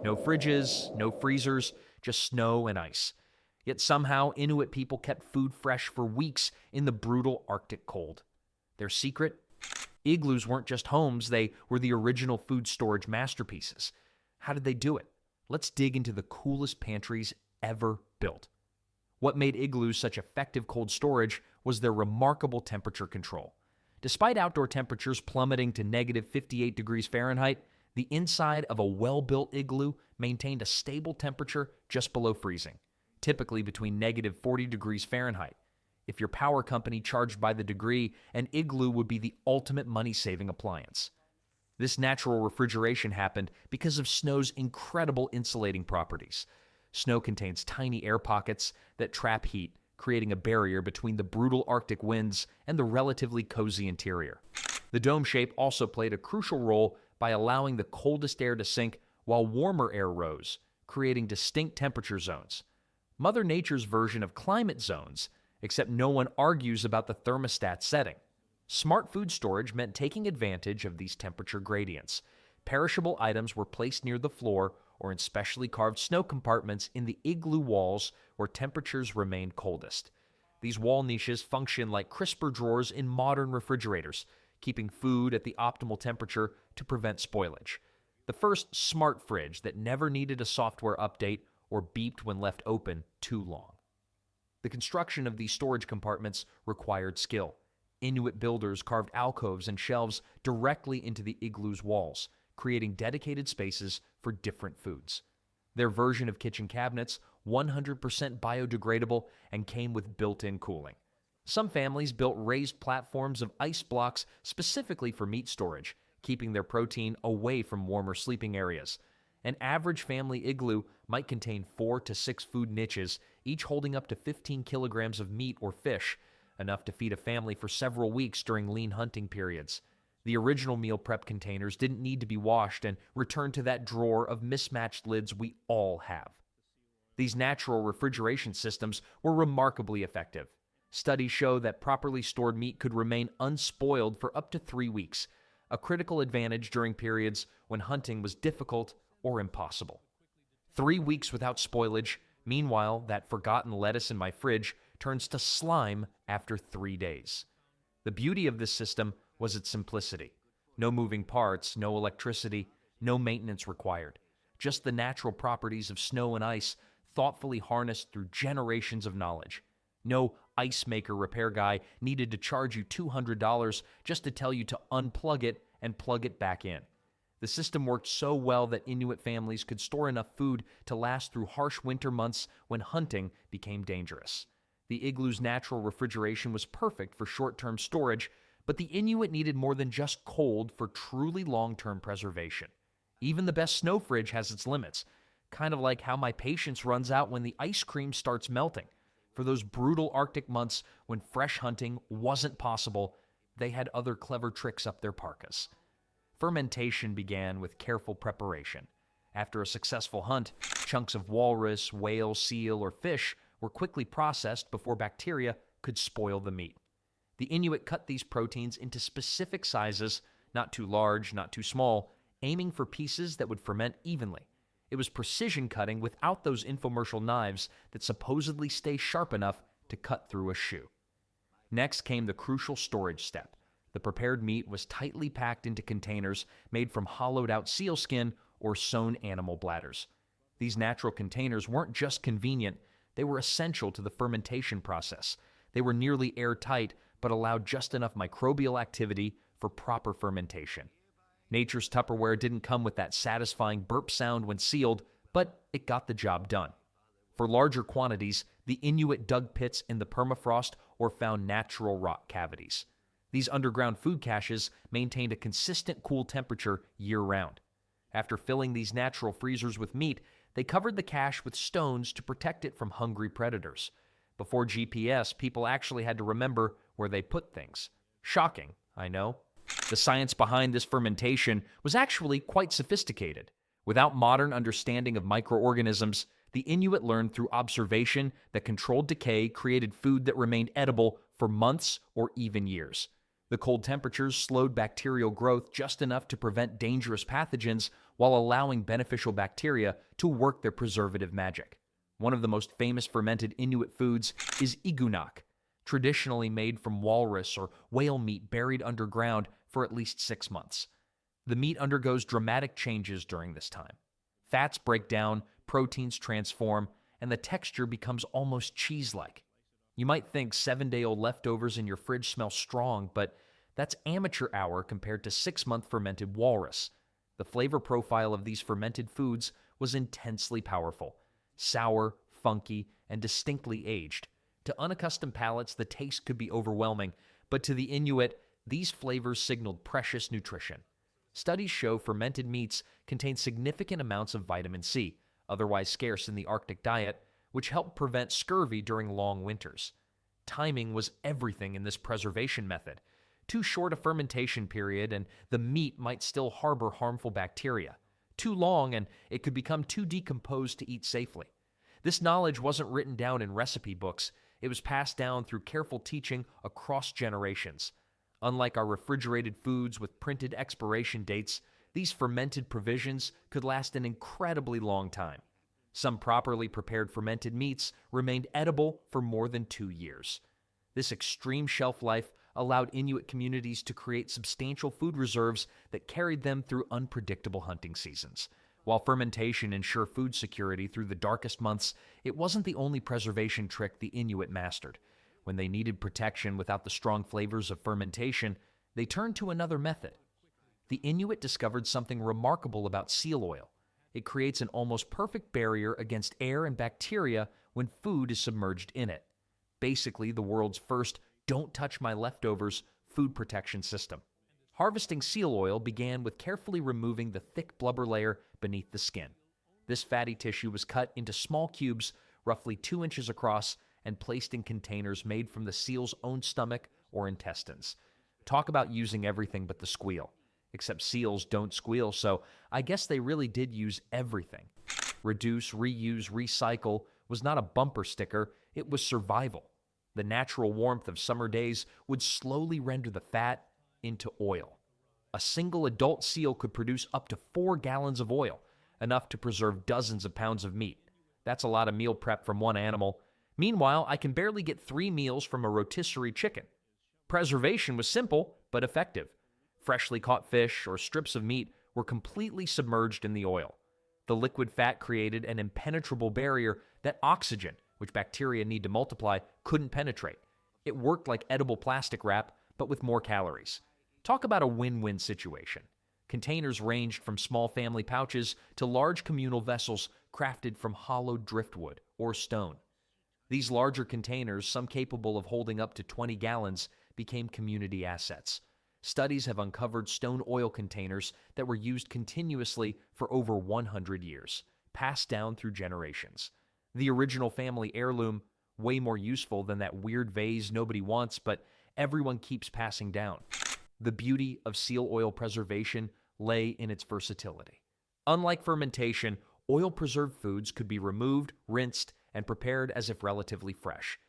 No fridges, no freezers, just snow and ice. Yet somehow, Inuit people kept food fresh for weeks in the brutal Arctic cold. Their secret? Igloos weren't just homes, they were the original food storage masterpieces. How did they do it? Let's dig into the coolest pantries ever built. What made igloos such effective cold storage was their remarkable temperature control. Despite outdoor temperatures plummeting to negative 58 degrees Fahrenheit, the inside of a well-built igloo maintained a stable temperature just below freezing, typically between negative 40 degrees Fahrenheit. If your power company charged by the degree, an igloo would be the ultimate money-saving appliance. This natural refrigeration happened because of snow's incredible insulating properties. Snow contains tiny air pockets that trap heat, creating a barrier between the brutal Arctic winds and the relatively cozy interior. The dome shape also played a crucial role by allowing the coldest air to sink while warmer air rose, creating distinct temperature zones. Mother Nature's version of climate zones, except no one argues about the thermostat setting. Smart food storage meant taking advantage of these temperature gradients. Perishable items were placed near the floor or in specially carved snow compartments in the igloo walls where temperatures remained coldest. These wall niches function like crisper drawers in modern refrigerators, keeping food at the optimal temperature to prevent spoilage. The first smart fridge that never needed a software update or beeped when left open too long. The construction of these storage compartments required skill. Inuit builders carved alcoves and shelves directly into the igloo's walls, creating dedicated spaces for different foods. Their version of kitchen cabinets, 100% biodegradable and came with built-in cooling. Some families built raised platforms of ice blocks specifically for meat storage, keeping their protein away from warmer sleeping areas. An average family igloo might contain 4 to 6 food niches, each holding up to 15 kilograms of meat or fish, enough to feed a family for several weeks during lean hunting periods. The original meal prep containers didn't need to be washed and returned to that drawer of mismatched lids we all have. These natural refrigeration systems were remarkably effective. Studies show that properly stored meat could remain unspoiled for up to 3 weeks, a critical advantage during periods when hunting was difficult or impossible. 3 weeks without spoilage. Meanwhile, that forgotten lettuce in my fridge turns to slime after 3 days. The beauty of this system was its simplicity. No moving parts, no electricity, no maintenance required. Just the natural properties of snow and ice thoughtfully harnessed through generations of knowledge. No ice maker repair guy needed to charge you $200 just to tell you to unplug it and plug it back in. The system worked so well that Inuit families could store enough food to last through harsh winter months when hunting became dangerous. The igloo's natural refrigeration was perfect for short-term storage, but the Inuit needed more than just cold for truly long-term preservation. Even the best snow fridge has its limits, kind of like how my patience runs out when the ice cream starts melting. For those brutal Arctic months when fresh hunting wasn't possible, they had other clever tricks up their parkas. Fermentation began with careful preparation. After a successful hunt, chunks of walrus, whale, seal, or fish were quickly processed before bacteria could spoil the meat. The Inuit cut these proteins into specific sizes, not too large, not too small, aiming for pieces that would ferment evenly. It was precision cutting without those infomercial knives that supposedly stay sharp enough to cut through a shoe. Next came the crucial storage step. The prepared meat was tightly packed into containers made from hollowed-out sealskin or sewn animal bladders. These natural containers weren't just convenient, they were essential to the fermentation process. They were nearly airtight, but allowed just enough microbial activity for proper fermentation. Nature's Tupperware didn't come with that satisfying burp sound when sealed, but it got the job done. For larger quantities, the Inuit dug pits in the permafrost or found natural rock cavities. These underground food caches maintained a consistent cool temperature year-round. After filling these natural freezers with meat, they covered the cache with stones to protect it from hungry predators. Before GPS, people actually had to remember where they put things. Shocking, I know. The science behind this fermentation was actually quite sophisticated. Without modern understanding of microorganisms, the Inuit learned through observation that controlled decay created food that remained edible for months or even years. The cold temperatures slowed bacterial growth just enough to prevent dangerous pathogens while allowing beneficial bacteria to work their preservative magic. One of the most famous fermented Inuit foods is igloos, traditionally made from walrus or whale meat buried underground for at least 6 months. The meat undergoes dramatic changes during this time. Fats break down, proteins transform, and the texture becomes almost cheese-like. You might think 7-day-old leftovers in your fridge smell strong, but that's amateur hour compared to 6-month fermented walrus. The flavor profile of these fermented foods was intensely powerful, sour, funky, and distinctly aged. To unaccustomed palates, the taste could be overwhelming, but to the Inuit, these flavors signaled precious nutrition. Studies show fermented meats contain significant amounts of vitamin C, otherwise scarce in the Arctic diet, which helped prevent scurvy during long winters. Timing was everything in this preservation method. Too short a fermentation period and the meat might still harbor harmful bacteria. Too long and it could become too decomposed to eat safely. This knowledge wasn't written down in recipe books. It was passed down through careful teaching across generations. Unlike our refrigerated foods with printed expiration dates, these fermented provisions could last an incredibly long time. Some properly prepared fermented meats remained edible for more than 2 years. This extreme shelf life allowed Inuit communities to create substantial food reserves that carried them through unpredictable hunting seasons. While fermentation ensured food security through the darkest months, it wasn't the only preservation trick the Inuit mastered. When they needed protection without the strong flavors of fermentation, they turned to another method. The Inuit discovered something remarkable about seal oil. It creates an almost perfect barrier against air and bacteria when food is submerged in it. Basically, the world's first "don't touch my leftovers" food protection system. Harvesting seal oil began with carefully removing the thick blubber layer beneath the skin. This fatty tissue was cut into small cubes roughly 2 inches across and placed in containers made from the seal's own stomach or intestines. Talk about using everything but the squeal. Except seals don't squeal, so I guess they really did use everything. Reduce, reuse, recycle was not a bumper sticker, it was survival. The natural warmth of summer days would slowly render the fat into oil. A single adult seal could produce up to 4 gallons of oil, enough to preserve dozens of pounds of meat. That's a lot of meal prep from one animal. Meanwhile, I can barely get 3 meals from a rotisserie chicken. Preservation was simple, but effective. Freshly caught fish or strips of meat were completely submerged in the oil. The liquid fat created an impenetrable barrier that oxygen, which bacteria need to multiply, couldn't penetrate. It worked like edible plastic wrap, but with more calories. Talk about a win-win situation. Containers ranged from small family pouches to large communal vessels crafted from hollowed driftwood or stone. These larger containers, some capable of holding up to 20 gallons, became community assets. Studies have uncovered stone oil containers that were used continuously for over 100 years, passed down through generations. The original family heirloom, way more useful than that weird vase nobody wants, but everyone keeps passing down. The beauty of seal oil preservation lay in its versatility. Unlike fermentation, oil-preserved foods could be removed, rinsed, and prepared as if relatively fresh.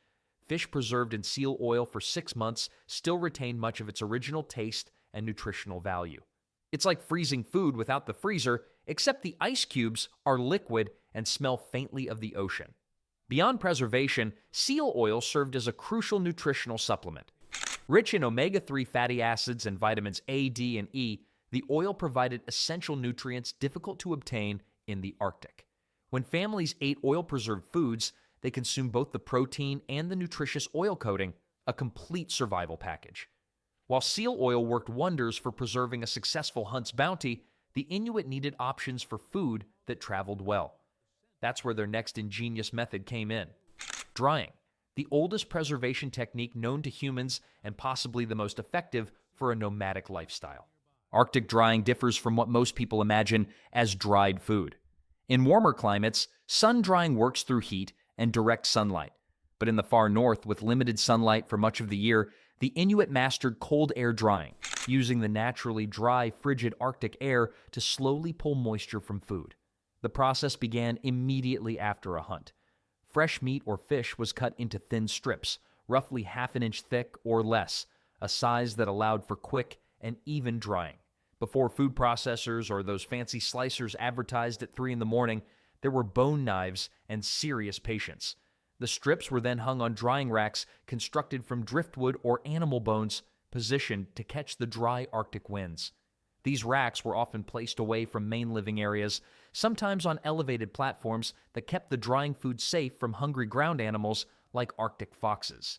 Fish preserved in seal oil for 6 months still retain much of its original taste and nutritional value. It's like freezing food without the freezer, except the ice cubes are liquid and smell faintly of the ocean. Beyond preservation, seal oil served as a crucial nutritional supplement. Rich in omega-3 fatty acids and vitamins A, D, and E, the oil provided essential nutrients difficult to obtain in the Arctic. When families ate oil-preserved foods, they consumed both the protein and the nutritious oil coating, a complete survival package. While seal oil worked wonders for preserving a successful hunt's bounty, the Inuit needed options for food that traveled well. That's where their next ingenious method came in. Drying, the oldest preservation technique known to humans and possibly the most effective for a nomadic lifestyle. Arctic drying differs from what most people imagine as dried food. In warmer climates, sun drying works through heat and direct sunlight. But in the far north, with limited sunlight for much of the year, the Inuit mastered cold air drying, using the naturally dry, frigid Arctic air to slowly pull moisture from food. The process began immediately after a hunt. Fresh meat or fish was cut into thin strips, roughly half an inch thick or less, a size that allowed for quick and even drying. Before food processors or those fancy slicers advertised at 3 in the morning, there were bone knives and serious patience. The strips were then hung on drying racks constructed from driftwood or animal bones, positioned to catch the dry Arctic winds. These racks were often placed away from main living areas, sometimes on elevated platforms that kept the drying food safe from hungry ground animals like Arctic foxes.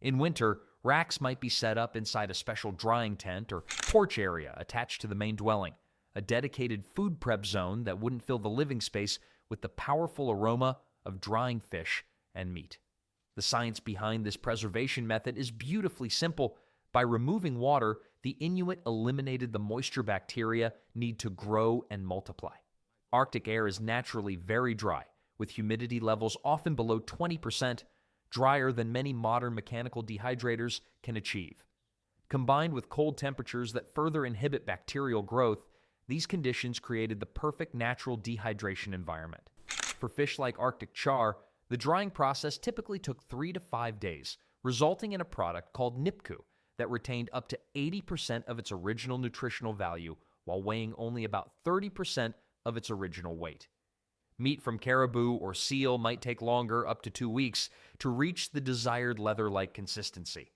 In winter, racks might be set up inside a special drying tent or porch area attached to the main dwelling, a dedicated food prep zone that wouldn't fill the living space with the powerful aroma of drying fish and meat. The science behind this preservation method is beautifully simple. By removing water, the Inuit eliminated the moisture bacteria need to grow and multiply. Arctic air is naturally very dry, with humidity levels often below 20%, drier than many modern mechanical dehydrators can achieve. Combined with cold temperatures that further inhibit bacterial growth, these conditions created the perfect natural dehydration environment. For fish like Arctic char, the drying process typically took 3 to 5 days, resulting in a product called nipku that retained up to 80% of its original nutritional value while weighing only about 30% of its original weight. Meat from caribou or seal might take longer, up to 2 weeks, to reach the desired leather-like consistency.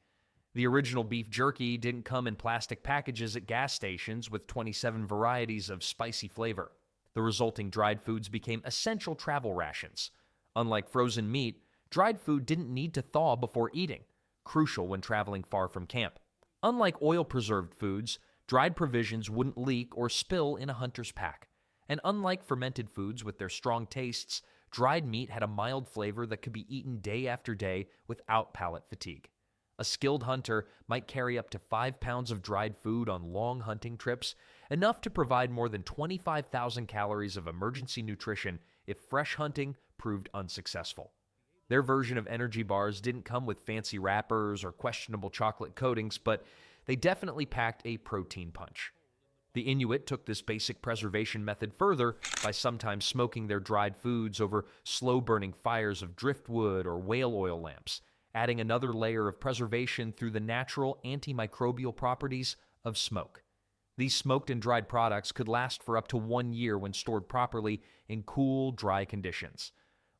The original beef jerky didn't come in plastic packages at gas stations with 27 varieties of spicy flavor. The resulting dried foods became essential travel rations. Unlike frozen meat, dried food didn't need to thaw before eating, crucial when traveling far from camp. Unlike oil-preserved foods, dried provisions wouldn't leak or spill in a hunter's pack. And unlike fermented foods with their strong tastes, dried meat had a mild flavor that could be eaten day after day without palate fatigue. A skilled hunter might carry up to 5 pounds of dried food on long hunting trips, enough to provide more than 25,000 calories of emergency nutrition if fresh hunting proved unsuccessful. Their version of energy bars didn't come with fancy wrappers or questionable chocolate coatings, but they definitely packed a protein punch. The Inuit took this basic preservation method further by sometimes smoking their dried foods over slow-burning fires of driftwood or whale oil lamps, adding another layer of preservation through the natural antimicrobial properties of smoke. These smoked and dried products could last for up to 1 year when stored properly in cool, dry conditions.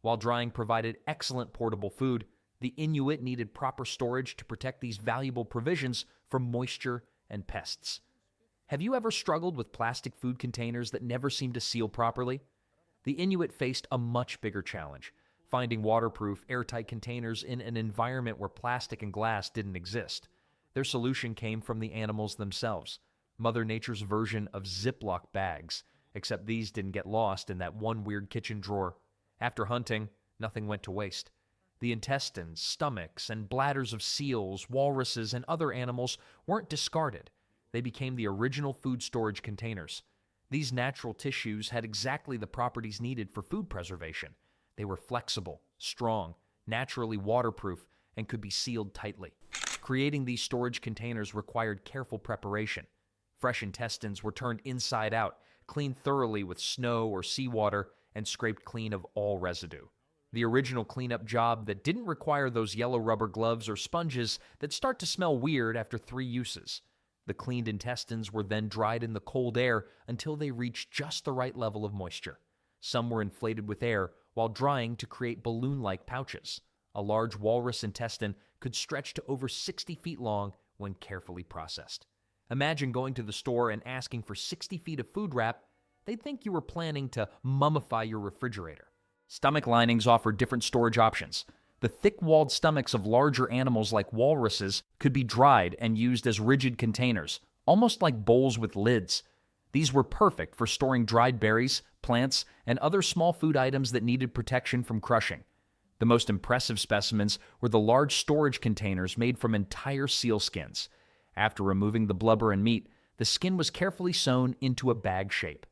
While drying provided excellent portable food, the Inuit needed proper storage to protect these valuable provisions from moisture and pests. Have you ever struggled with plastic food containers that never seem to seal properly? The Inuit faced a much bigger challenge, finding waterproof, airtight containers in an environment where plastic and glass didn't exist. Their solution came from the animals themselves, Mother Nature's version of Ziploc bags, except these didn't get lost in that one weird kitchen drawer. After hunting, nothing went to waste. The intestines, stomachs, and bladders of seals, walruses, and other animals weren't discarded. They became the original food storage containers. These natural tissues had exactly the properties needed for food preservation. They were flexible, strong, naturally waterproof, and could be sealed tightly. Creating these storage containers required careful preparation. Fresh intestines were turned inside out, cleaned thoroughly with snow or seawater, and scraped clean of all residue. The original cleanup job that didn't require those yellow rubber gloves or sponges that start to smell weird after 3 uses. The cleaned intestines were then dried in the cold air until they reached just the right level of moisture. Some were inflated with air while drying to create balloon-like pouches. A large walrus intestine could stretch to over 60 feet long when carefully processed. Imagine going to the store and asking for 60 feet of food wrap. They'd think you were planning to mummify your refrigerator. Stomach linings offer different storage options. The thick-walled stomachs of larger animals like walruses could be dried and used as rigid containers, almost like bowls with lids. These were perfect for storing dried berries, plants, and other small food items that needed protection from crushing. The most impressive specimens were the large storage containers made from entire seal skins. After removing the blubber and meat, the skin was carefully sewn into a bag shape.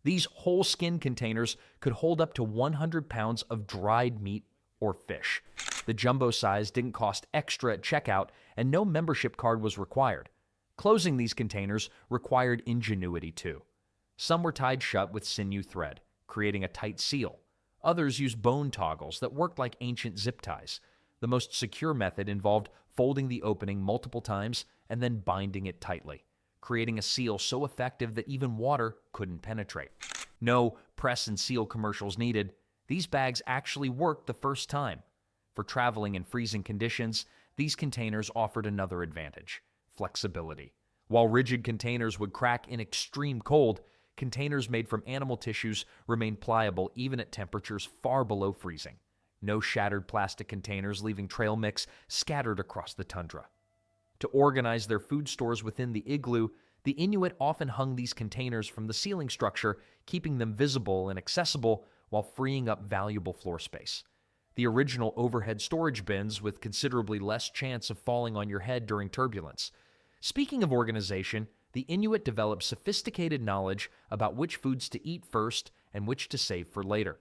These whole skin containers could hold up to 100 pounds of dried meat or fish. The jumbo size didn't cost extra at checkout, and no membership card was required. Closing these containers required ingenuity too. Some were tied shut with sinew thread, creating a tight seal. Others used bone toggles that worked like ancient zip ties. The most secure method involved folding the opening multiple times and then binding it tightly, creating a seal so effective that even water couldn't penetrate. No press and seal commercials needed. These bags actually worked the first time. For traveling in freezing conditions, these containers offered another advantage: flexibility. While rigid containers would crack in extreme cold, containers made from animal tissues remained pliable even at temperatures far below freezing. No shattered plastic containers leaving trail mix scattered across the tundra. To organize their food stores within the igloo, the Inuit often hung these containers from the ceiling structure, keeping them visible and accessible while freeing up valuable floor space. The original overhead storage bins with considerably less chance of falling on your head during turbulence. Speaking of organization, the Inuit developed sophisticated knowledge about which foods to eat first and which to save for later.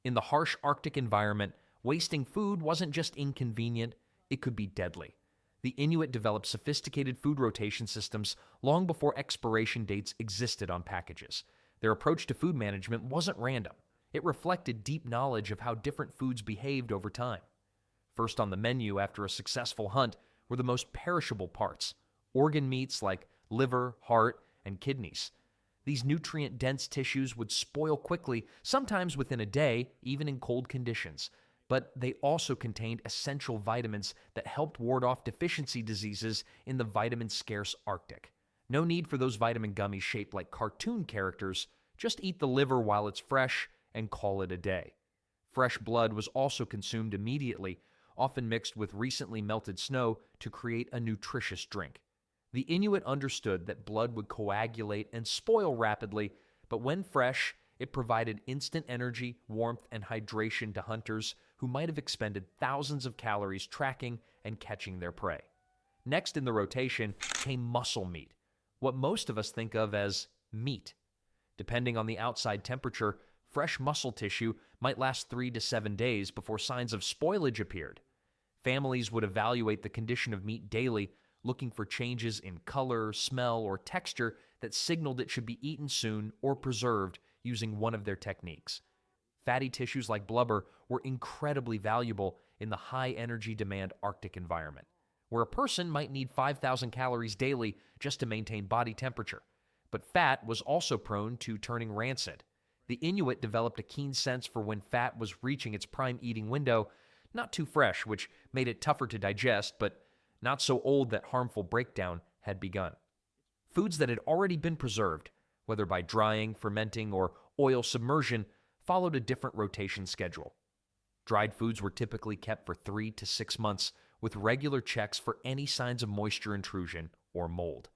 In the harsh Arctic environment, wasting food wasn't just inconvenient, it could be deadly. The Inuit developed sophisticated food rotation systems long before expiration dates existed on packages. Their approach to food management wasn't random. It reflected deep knowledge of how different foods behaved over time. First on the menu after a successful hunt were the most perishable parts: organ meats like liver, heart, and kidneys. These nutrient-dense tissues would spoil quickly, sometimes within a day, even in cold conditions. But they also contained essential vitamins that helped ward off deficiency diseases in the vitamin-scarce Arctic. No need for those vitamin gummies shaped like cartoon characters. Just eat the liver while it's fresh and call it a day. Fresh blood was also consumed immediately, often mixed with recently melted snow to create a nutritious drink. The Inuit understood that blood would coagulate and spoil rapidly, but when fresh, it provided instant energy, warmth, and hydration to hunters who might have expended thousands of calories tracking and catching their prey. Next in the rotation came muscle meat, what most of us think of as meat. Depending on the outside temperature, fresh muscle tissue might last 3 to 7 days before signs of spoilage appeared. Families would evaluate the condition of meat daily, looking for changes in color, smell, or texture that signaled it should be eaten soon or preserved using one of their techniques. Fatty tissues like blubber were incredibly valuable in the high-energy demand Arctic environment, where a person might need 5,000 calories daily just to maintain body temperature. But fat was also prone to turning rancid. The Inuit developed a keen sense for when fat was reaching its prime eating window, not too fresh, which made it tougher to digest, but not so old that harmful breakdown had begun. Foods that had already been preserved, whether by drying, fermenting, or oil submersion, followed a different rotation schedule. Dried foods were typically kept for 3 to 6 months, with regular checks for any signs of moisture intrusion or mold.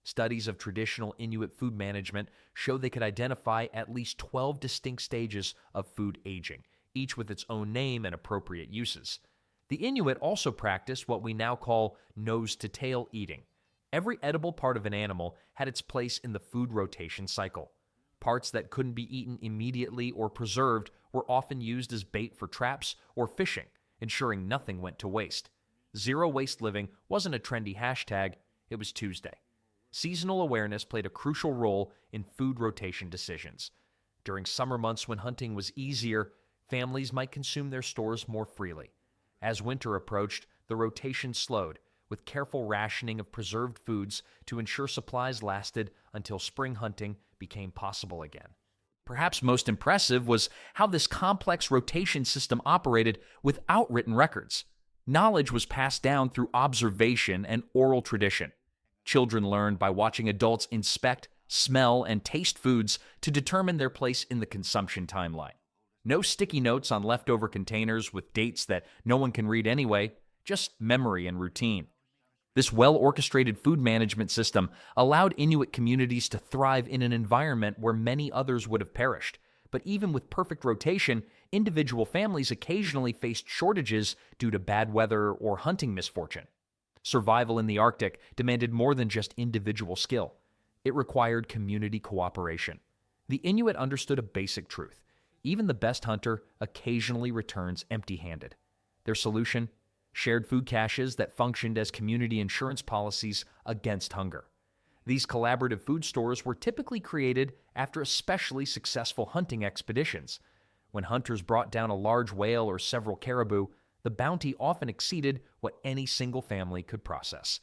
Studies of traditional Inuit food management show they could identify at least 12 distinct stages of food aging, each with its own name and appropriate uses. The Inuit also practiced what we now call nose-to-tail eating. Every edible part of an animal had its place in the food rotation cycle. Parts that couldn't be eaten immediately or preserved were often used as bait for traps or fishing, ensuring nothing went to waste. Zero-waste living wasn't a trendy hashtag, it was Tuesday. Seasonal awareness played a crucial role in food rotation decisions. During summer months when hunting was easier, families might consume their stores more freely. As winter approached, the rotation slowed, with careful rationing of preserved foods to ensure supplies lasted until spring hunting became possible again. Perhaps most impressive was how this complex rotation system operated without written records. Knowledge was passed down through observation and oral tradition. Children learned by watching adults inspect, smell, and taste foods to determine their place in the consumption timeline. No sticky notes on leftover containers with dates that no one can read anyway, just memory and routine. This well-orchestrated food management system allowed Inuit communities to thrive in an environment where many others would have perished. But even with perfect rotation, individual families occasionally faced shortages due to bad weather or hunting misfortune. Survival in the Arctic demanded more than just individual skill. It required community cooperation. The Inuit understood a basic truth: even the best hunter occasionally returns empty-handed. Their solution? Shared food caches that functioned as community insurance policies against hunger. These collaborative food stores were typically created after especially successful hunting expeditions. When hunters brought down a large whale or several caribou, the bounty often exceeded what any single family could process.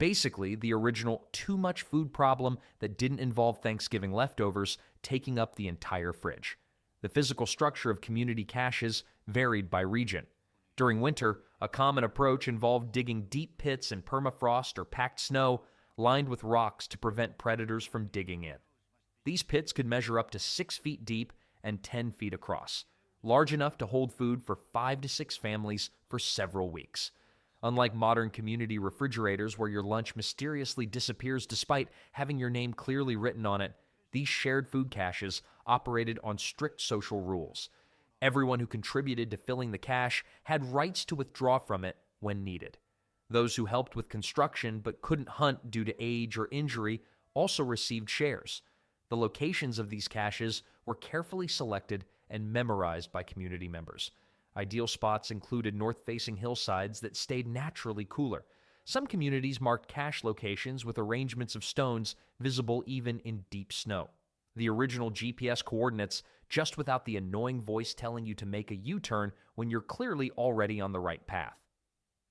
Basically, the original too much food problem that didn't involve Thanksgiving leftovers taking up the entire fridge. The physical structure of community caches varied by region. During winter, a common approach involved digging deep pits in permafrost or packed snow lined with rocks to prevent predators from digging in. These pits could measure up to 6 feet deep and 10 feet across, large enough to hold food for 5 to 6 families for several weeks. Unlike modern community refrigerators where your lunch mysteriously disappears despite having your name clearly written on it, these shared food caches operated on strict social rules. Everyone who contributed to filling the cache had rights to withdraw from it when needed. Those who helped with construction but couldn't hunt due to age or injury also received shares. The locations of these caches were carefully selected and memorized by community members. Ideal spots included north-facing hillsides that stayed naturally cooler. Some communities marked cache locations with arrangements of stones visible even in deep snow. The original GPS coordinates, just without the annoying voice telling you to make a U-turn when you're clearly already on the right path.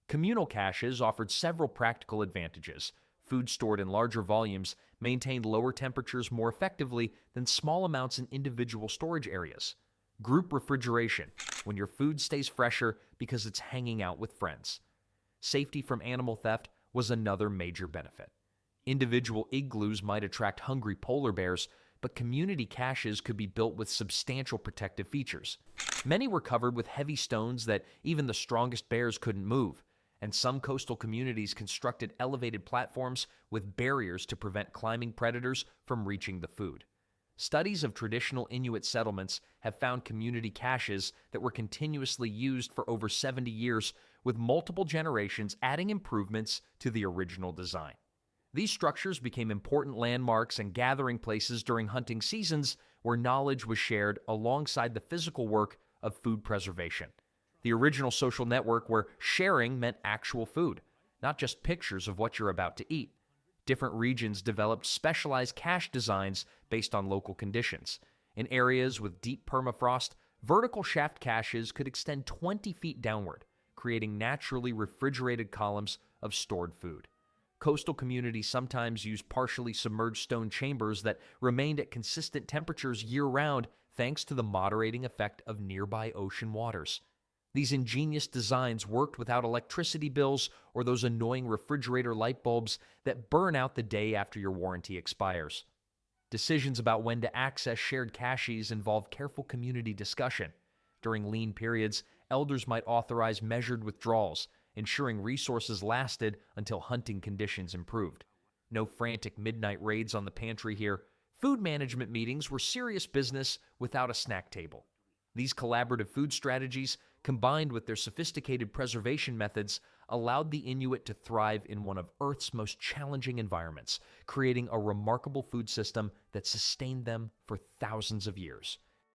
Communal caches offered several practical advantages. Food stored in larger volumes maintained lower temperatures more effectively than small amounts in individual storage areas. Group refrigeration, when your food stays fresher because it's hanging out with friends. Safety from animal theft was another major benefit. Individual igloos might attract hungry polar bears, but community caches could be built with substantial protective features. Many were covered with heavy stones that even the strongest bears couldn't move, and some coastal communities constructed elevated platforms with barriers to prevent climbing predators from reaching the food. Studies of traditional Inuit settlements have found community caches that were continuously used for over 70 years, with multiple generations adding improvements to the original design. These structures became important landmarks and gathering places during hunting seasons where knowledge was shared alongside the physical work of food preservation. The original social network where sharing meant actual food, not just pictures of what you're about to eat. Different regions developed specialized cache designs based on local conditions. In areas with deep permafrost, vertical shaft caches could extend 20 feet downward, creating naturally refrigerated columns of stored food. Coastal communities sometimes used partially submerged stone chambers that remained at consistent temperatures year-round thanks to the moderating effect of nearby ocean waters. These ingenious designs worked without electricity bills or those annoying refrigerator light bulbs that burn out the day after your warranty expires. Decisions about when to access shared caches involve careful community discussion. During lean periods, elders might authorize measured withdrawals, ensuring resources lasted until hunting conditions improved. No frantic midnight raids on the pantry here. Food management meetings were serious business without a snack table. These collaborative food strategies, combined with their sophisticated preservation methods, allowed the Inuit to thrive in one of Earth's most challenging environments, creating a remarkable food system that sustained them for thousands of years.